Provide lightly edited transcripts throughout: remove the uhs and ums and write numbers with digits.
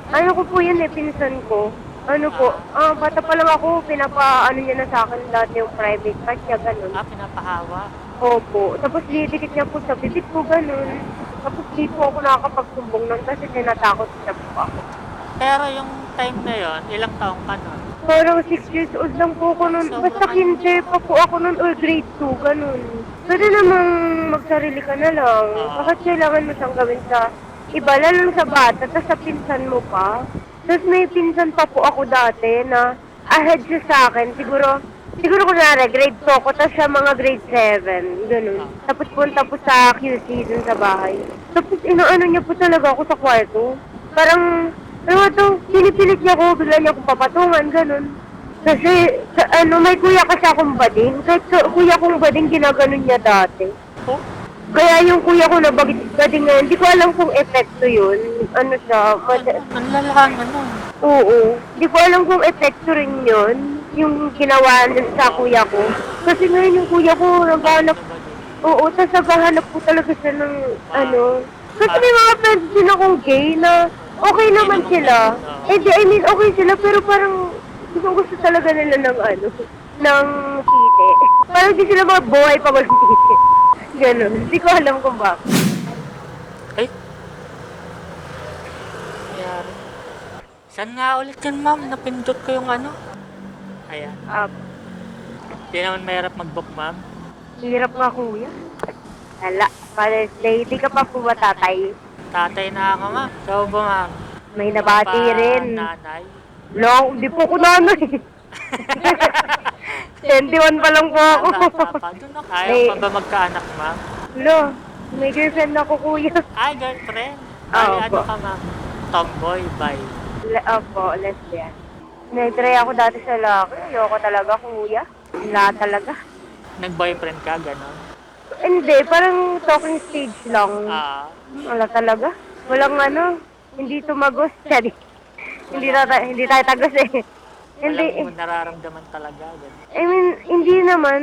Ano ko po yun eh, pinsan ko. Ano po, Ah, bata pa lang ako, pinapa-ano niya na sa akin dati yung private part niya, ganun. pinapahawa. Opo. Tapos didikit niya po sa bibig ko, ganun. Tapos di po ako nakakapagsumbong nun kasi tinatakot siya po ako. Pero yung time na yon, ilang taong ka nun? Parang 6 years old lang po ako nun. Basta Sobrang ano kinder niya. pa po ako nun or grade 2, ganun. Pwede namang magsarili ka na lang. Oo. Bakit kailangan mo siyang gawin sa iba, lalo sa bata, tapos sa pinsan mo pa. Tapos may pinsan pa po ako dati na ahead siya sa akin. Siguro kunwari, grade 2 ako, tapos siya mga grade 7, ganun. Tapos punta po sa QC dun sa bahay. Tapos inaano niya po talaga ako sa kwarto. Parang, ano ba to, pinipilit niya ako, bigla niya akong papatungan, ganun. Kasi, may kuya kasi akong bading. Kahit sa kuya kong bading, ginaganon niya dati. Oh, Kaya yung kuya ko na bading ngayon, hindi ko alam kung epekto yun. Ano siya, ang lalahan nun. oo. Hindi ko alam kung epekto rin yun, yung ginawa nun sa kuya ko. Kasi ngayon yung kuya ko, naghahanap, Ano ba din? oo, tapos naghahanap po talaga siya ng, ano. Kasi may mga friends din akong gay na okay naman naman sila. ganun, oo. Eh di, I mean, okay sila, pero parang gusto talaga nila ng ano, ng tite. Parang di sila mabuhay pa mag-tite. Ganon. Hindi ko alam kung bakit. Ay, nangyari. Saan nga ulit yan, ma'am? Napindot ko yung ano. Ayan. Ah, Di naman mahirap mag-book, ma'am. hirap nga kuya. Hala, Father's Day, di ka pa po ba tatay? Tatay na ako, ma'am. Ikaw ba, ma'am? May nabati rin. Nanay. No, hindi po ko nanay. 21 pa lang po ako. Bata pa. Doon ako. Ayaw May- pa ba magkaanak, ma'am? Lo, may girlfriend ako kuya. Ay, girlfriend. Oo Ay, ano po. ka, ma'am? Tomboy, bye. Opo, lesbian. Nag-try ako dati sa laki. Ayoko talaga kuya. Wala talaga. Nag-boyfriend ka, gano'n? Hindi, parang talking stage lang. Ah, Wala talaga. Walang ano, hindi tumagos. Sorry. Hindi tayo tagos eh. Hindi, walang nararamdaman talaga, gano'n. I mean, hindi naman,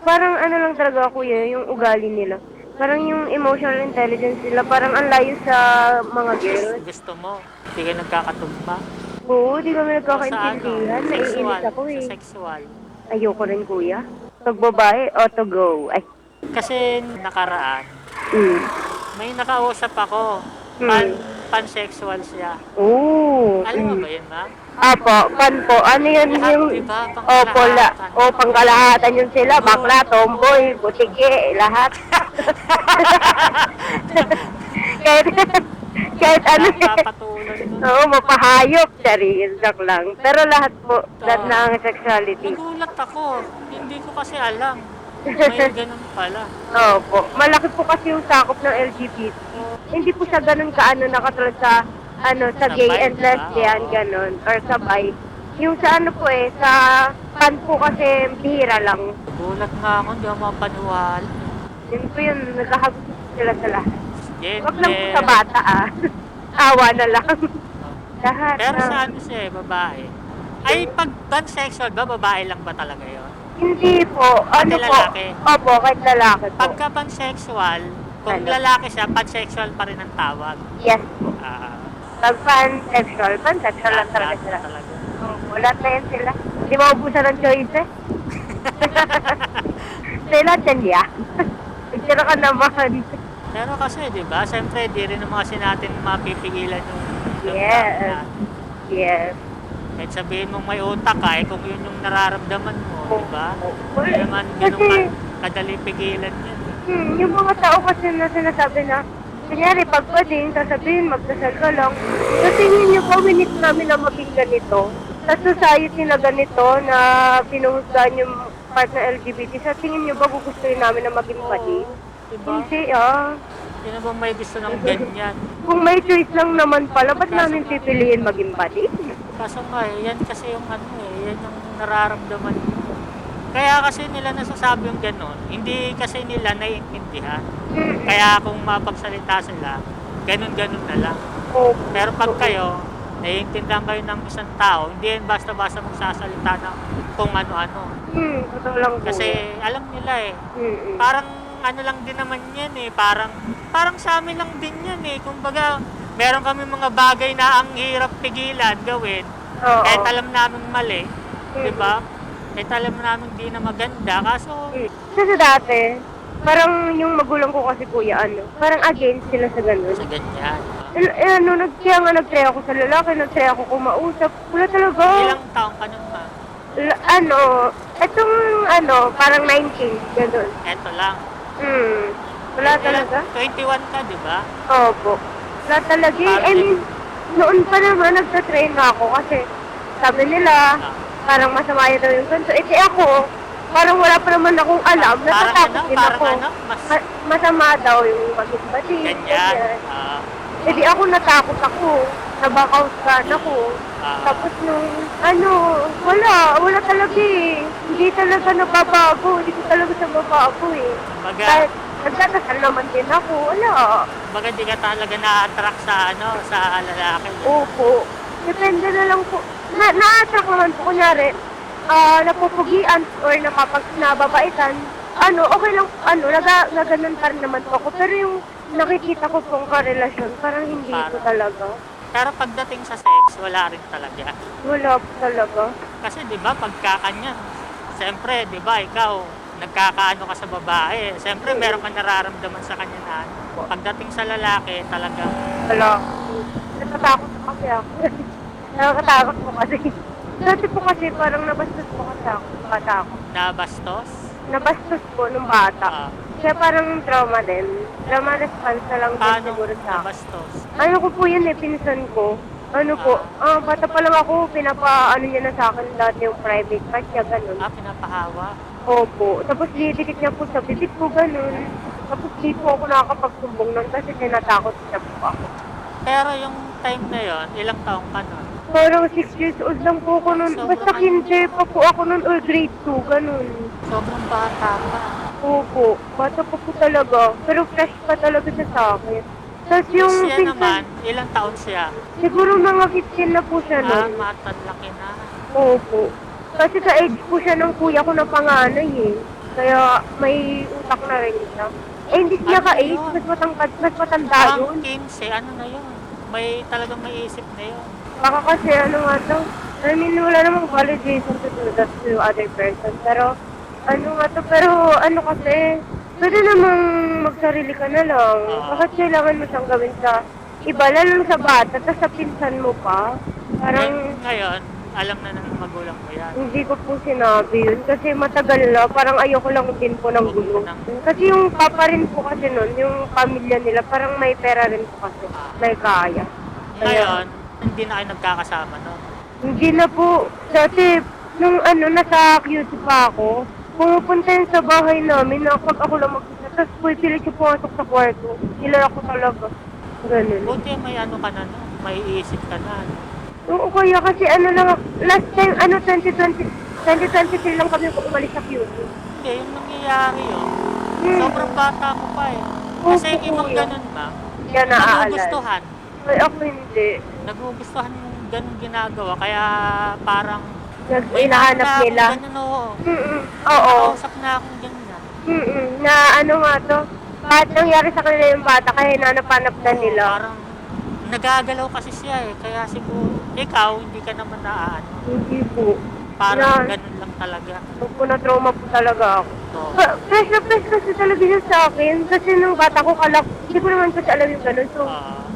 parang ano lang talaga kuya, yung ugali nila. Parang yung emotional intelligence nila, parang ang layo sa mga girls. Gusto mo, hindi ka nagkakatugma. Oo, di kami O sa ano, nagkakaintindihan. sexual, Naiinis ako sa eh. sexual. Ayoko rin kuya. Pag babae, auto go. Ay, Kasi nakaraan, mm. may nakausap ako, pansexual siya. Oo. Alam mo ba yun, ma'am? Apo, pan po. Ano yun Lahat, yung... di ba? Opo, Pangkalahatan. pangkalahatan yun sila. Bakla, tomboy, butike, lahat. kahit, kahit ano eh. Napapatuloy nun. Oo, mapahayop. Sorry, joke lang. Pero lahat po, lahat ng sexuality. Nagulat ako. Hindi ko kasi alam. May ganun pala. Opo. Malaki po kasi yung sakop ng LGBT. Hindi po siya ganun kaano nakatulad sa sa Sa gay bi, and di ba? lesbian, Oo. ganun. Or sa bi. Yung sa ano po eh, sa pan po kasi bihira lang. Nagulat nga ako, hindi ako mapaniwala. Yun po yun, nagkakagusto sila sa lahat. Jen, Huwag lang po sa bata ah. Awa na lang. Lahat Pero na. sa ano siya eh, babae. Ay, pag pansexual ba, babae lang ba talaga yon? Hindi po. Ano Pati po? lalaki? Opo, kahit lalaki po. Pagka pansexual, kung Ano? lalaki siya, pansexual pa rin ang tawag. Yes po. Ah, Pag pansexual lang talaga lahat sila. talaga. Opo, lahat na yan sila. Hindi maubusan ng choices. Sila dyan yan. Nagtira ka naman. Pero kasi, di ba, siyempre, di rin naman kasi natin mapipigilan yung Yes. natin. Yes. Kahit sabihin mong may utak ka, eh, kung yun yung nararamdaman mo, di ba? Opo. Hindi naman ganun Kasi, kadali pigilan yun. yung mga tao kasi na sinasabi na, kunyari, pag pwedeng, sasabihin, magdasal ka lang. Kasi yun yung community namin na maging ganito. Sa society na ganito, na pinuhusgahan yung part ng LGBT, sa tingin nyo ba gugustuhin namin na maging pwede? Diba? Hindi ah. Hindi na ba may gusto ng ganyan? Kung may choice lang naman pala, ba't namin pipiliin maging pwede? Kaso nga, yan kasi yung ano eh, yan yung nararamdaman mo. Kaya kasi nila nasasabi yung gano'n, hindi kasi nila naiintindihan. Kaya kung mapagsalita sila, ganun-ganun na lang. Oh, Pero pag kayo, naiintindihan kayo ng isang tao, hindi yan basta-basta magsasalita ng kung ano-ano. totoo lang po. Kasi alam nila eh, Mm-mm. parang ano lang din naman yan eh, parang sa amin lang din yan eh. Kumbaga, meron kami mga bagay na ang hirap pigilan, gawin. Oo. Kahit alam namin mali, di Mm. ba? Kahit alam namin di na maganda, kaso Kasi dati, parang yung magulang ko kasi kuya, parang against sila sa ganun. sa ganyan. Kaya nga nag-try ako sa lalaki, nag-try ako kumausap. Wala talaga. Ilang taong ka nun ba? Etong parang 19, ganun. Eto lang. Wala talaga. 21 ka, di ba? Opo. Wala talaga eh. I mean, noon pa naman nagtatrain na ako kasi sabi nila, parang masama yun daw yung ganito. Eh, di ako, parang wala pa naman akong alam. Natatakot din ako. Masama daw yung maging ganyan. Eh di ako natakot ako. Nabakaw ako. Tapos wala talaga eh. Hindi talaga nababago. Hindi ko talaga siya mabago eh. Kahit nagdadasal naman din ako, wala. Baga di ka talaga na-attract sa sa lalaki. Opo. Depende na lang po. Na-attract naman po. Kunyari, napupugian or nababaitan. Okay lang, naganon pa rin naman po ako. Pero yung nakikita ko pong karelasyon, parang hindi ko talaga. Pero pagdating sa sex, wala rin talaga. Wala po talaga. Kasi di ba pagkakanyan, siyempre di ba ikaw, nagkakaano ka sa babae. Siyempre meron ka nararamdaman sa kanya na pagdating sa lalaki, talaga. Wala. Natatakot po kasi ako. Nakakatakot po kasi. Dati po kasi parang nabastos po kasi ako. Nakatakot. Nabastos? Nabastos po nung bata. Kaya parang trauma din. Trauma response na lang din siguro sa akin. Nabastos? Ano ko po yun pinsan ko. Bata pa lang ako, niya na sa akin dati yung private part niya, ganun. Pinapahawa? Opo. Tapos didikit niya po sa bibig ko, ganun. Tapos di po ako nakakapagsumbong nun kasi tinatakot niya po ako. Pero yung time na yon, ilang taong ka nun? Parang 6 years old lang po ako nun. Basta kinder pa po ako nun or grade 2, ganun. Sobrang bata pa. Opo. Bata pa po talaga. Pero fresh pa talaga siya sa akin. Tapos yung Siya naman, ilang taon siya? siguro mga 15 na po siya nun. Matanlaki na. Opo. Kasi sa age po siya ng kuya ko na panganay eh. Kaya may utak na rin siya. Eh hindi siya ka-age, yun? mas matanda yun. 15, ano na yun? Talagang may isip na yun. Baka kasi I mean wala namang validation to do that to other person. Pero kasi, pwede namang magsarili ka na lang. Bakit kailangan mo siyang gawin sa iba, lalo sa bata, tapos sa pinsan mo pa? Parang Ngayon, alam na ng magulang mo yan. hindi ko po sinabi yun kasi matagal na, parang ayoko lang din po ng gulo. Kasi yung papa rin po kasi nun, yung pamilya nila, parang may pera rin po kasi, may kaya. Ngayon, hindi na kayo nagkakasama, no? Hindi na po, dati, nung nasa QC pa ako, pumupunta yun sa bahay namin na pag ako lang mag-isa, tapos pilit siya pumasok sa kwarto. Nilala ko talaga. Ganun. Buti may ka na, no? May isip ka na, no? Oo, kaya kasi last time, 2023 lang kami umalis sa QC. Hindi, yung nangyayari yun. Sobrang bata mo pa eh. Kasi yung ibang ganun, ma'am, Kaya naaalala. nagugustuhan. Ay, ako hindi. Nagugustuhan yung ganun ginagawa, kaya parang Hinahanap nila. Ganun, oo. Oo. Nakausap na akong ganyan. Na nga to, bakit nangyari sa kanila yung bata kaya hinanap-hanap na Oo, nila. parang nagagalaw kasi siya eh. Kaya siguro, ikaw, hindi ka naman naaano. Hindi po. Parang ganun lang talaga. Na-trauma po talaga ako. Oo. Fresh na fresh kasi talaga yun sa akin. Kasi nung bata ko hindi ko naman kasi alam yung ganun. So,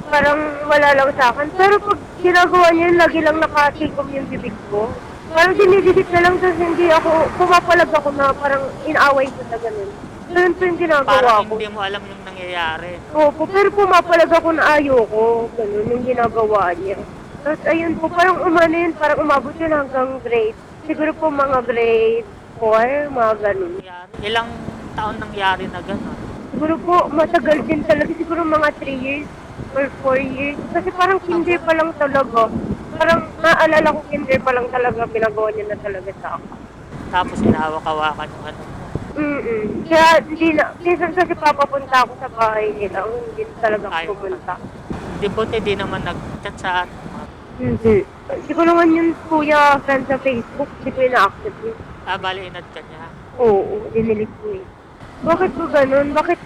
parang wala lang sa akin. Pero pag ginagawa niya yun, lagi lang nakatikom yung bibig ko. Parang dinidikit na lang kasi hindi ako, pumapalag ako na parang inaaway ko na ganun. Ganun po yung ginagawa Parang ko. hindi mo alam yung nangyayari. Opo, pero pumapalag ako na ayoko. Ganun yung ginagawa niya. Tapos ayun po, parang parang umabot yun hanggang grade. Siguro po mga grade 4, mga ganun. Ilang taon nangyari na gano'n? Siguro po, matagal din talaga. Siguro mga 3 years or 4 years. Kasi parang kinder pa lang talaga. Parang naalala ko kinder pa lang talaga. Pinagawa niya na talaga sa akin. Tapos inawak-awakan yung ano mo. Kaya minsan kasi papapunta ako sa bahay nila. Hindi talaga ako pumunta. Di buti di naman nag-chat sa atin. Hindi. Siguro naman yung kuya friend sa Facebook. Hindi ko ina-accept yun. Bali inad ka niya. Oo, dinilig ko eh. Bakit po ganun? Bakit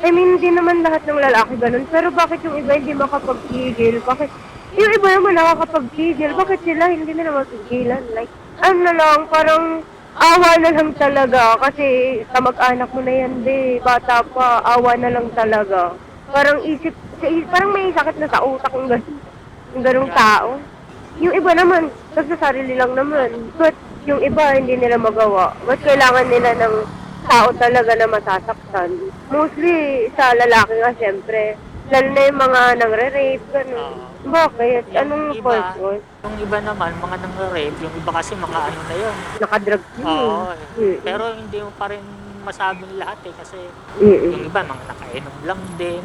I mean, hindi naman lahat ng lalaki ganun. Pero bakit yung iba hindi makapagpigil? Bakit? Yung iba naman nakakapagpigil. Bakit sila hindi nila mapigilan? Like, ano na lang, parang awa na lang talaga. Kasi kamag-anak mo na yan, be. Bata pa, awa na lang talaga. Parang parang may sakit na sa utak ng ganung tao. Yung iba naman, nagsasarili lang naman. But yung iba, hindi nila magawa. Ba't kailangan nila ng tao talaga na masasaktan? Mostly sa lalaki nga, siyempre. Lalo na yung mga nangre-rape, gano'n. Bakit? Anong purpose? Yung iba naman, mga nang-rape, yung iba kasi mga ano na yun. Nakadrug Oo. yun. Pero hindi mo pa rin masabing lahat kasi Mm-mm. yung iba mga nakainom lang din.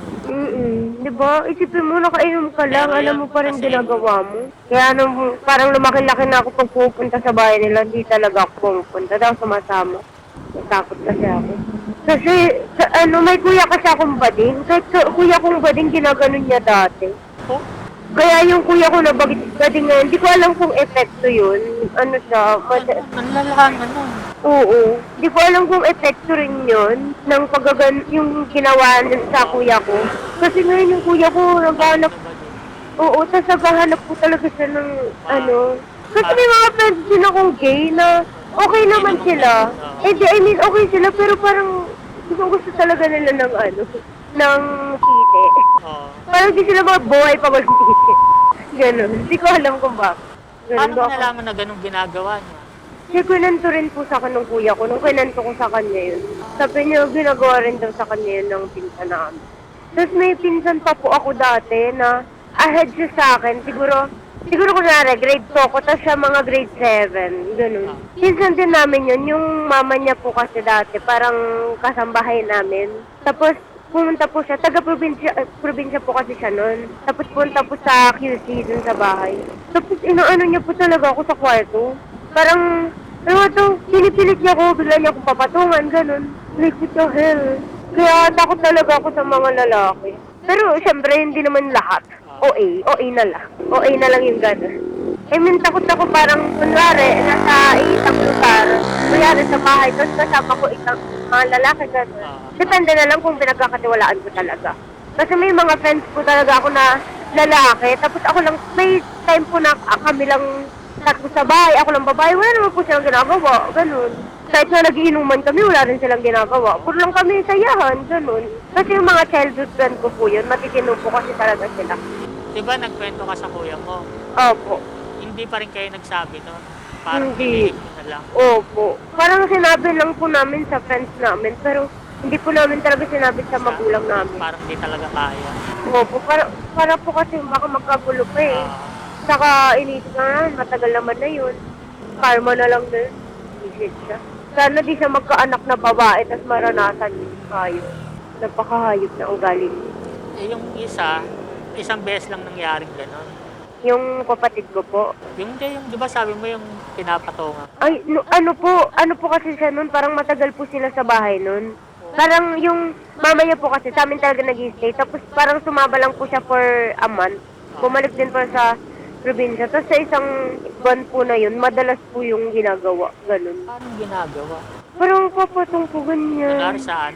Di ba? Isipin mo, nakainom ka lang, Pero alam yan mo pa rin kasi- ginagawa mo. Kaya nung parang lumaki-laki na ako pag pupunta sa bahay nila, hindi talaga ako pupunta. Daw sumasama. Natakot kasi ako. Kasi, may kuya kasi akong bading. Kahit kuya kong bading, ginaganon niya dati. Oh, Kaya yung kuya ko na bading ngayon, hindi ko alam kung epekto yun. Ano siya, ang lalahan ano. oo. Hindi ko alam kung epekto rin yun ng yung ginawa niya sa kuya ko. Kasi ngayon yung kuya ko naghahanap, oo, tas naghahanap po talaga siya ng ano. Kasi may mga friends din akong gay na okay naman sila. Eh di, I mean, okay sila pero parang gusto talaga nila ng ano, ng tite. Oo. Parang di sila mabuhay pa mag-tite. Ganon. Hindi ko alam kung bakit. Paano mo ba ako? nalaman na ganun ginagawa niya? Kasi kwento rin po sa akin ng kuya ko, nung kwento ko sa kanya yun. Sabi niya, ginagawa rin daw sa kanya yun ng pinsan namin. Tapos may pinsan pa po ako dati na ahead siya sa akin. Siguro kunwari, grade 2 ko, tapos siya mga grade 7. Ganun. Pinsan din namin yun, yung mama niya po kasi dati, parang kasambahay namin. Tapos pumunta po siya, probinsya po kasi siya noon. Tapos punta po sa QC dun sa bahay. Tapos inaano niya po talaga ako sa kwarto. Parang, ano to, pinipilit niya ako, bigla niya akong papatungan, ganun. Like, what the hell? Kaya takot talaga ako sa mga lalaki. Pero, syempre, hindi naman lahat. OA na lang. OA na lang yung ganun. I mean, takot ako parang, kunwari, nasa isang lugar, kunwari sa bahay, tapos kasama ko isang mga lalaki, ganun. Depende na lang kung pinagkakatiwalaan ko talaga. Kasi may mga friends ko talaga ako na lalaki, tapos ako lang, may time po na kami lang tatlo sa bahay, ako lang babae, wala naman po silang ginagawa, ganun. Kahit na nagiinuman kami, wala rin silang ginagawa. Puro lang kami sayahan, ganun. Kasi yung mga childhood friend ko po yun, matitino po kasi talaga sila. Diba nagkwento ka sa kuya mo? Opo. Hindi pa rin kayo nagsabi nun? Parang Hindi. pinihip mo na lang. Opo. Parang sinabi lang po namin sa friends namin, pero hindi po namin talaga sinabi sa magulang namin. Parang hindi talaga kaya. Opo, para po kasi baka magkagulo pa eh. Saka inisip na matagal naman na yun. Karma na lang din. Isip siya. Sana di siya magkaanak na babae, tas maranasan yung hayop. Napakahayop na ugali niya. Eh yung isang beses lang nangyaring gano'n. Yung kapatid ko po. Yung di ba sabi mo yung pinapatungan? Ay, ano po kasi siya nun, parang matagal po sila sa bahay nun. Parang yung mama niya po kasi sa amin talaga nag-stay. Tapos parang sumaba lang po siya for a month. Bumalik din po sa probinsya. Tapos sa isang buwan po na yun, madalas po yung ginagawa. Ganun. Paano ginagawa? Parang papatong po ganyan. Kunwari sa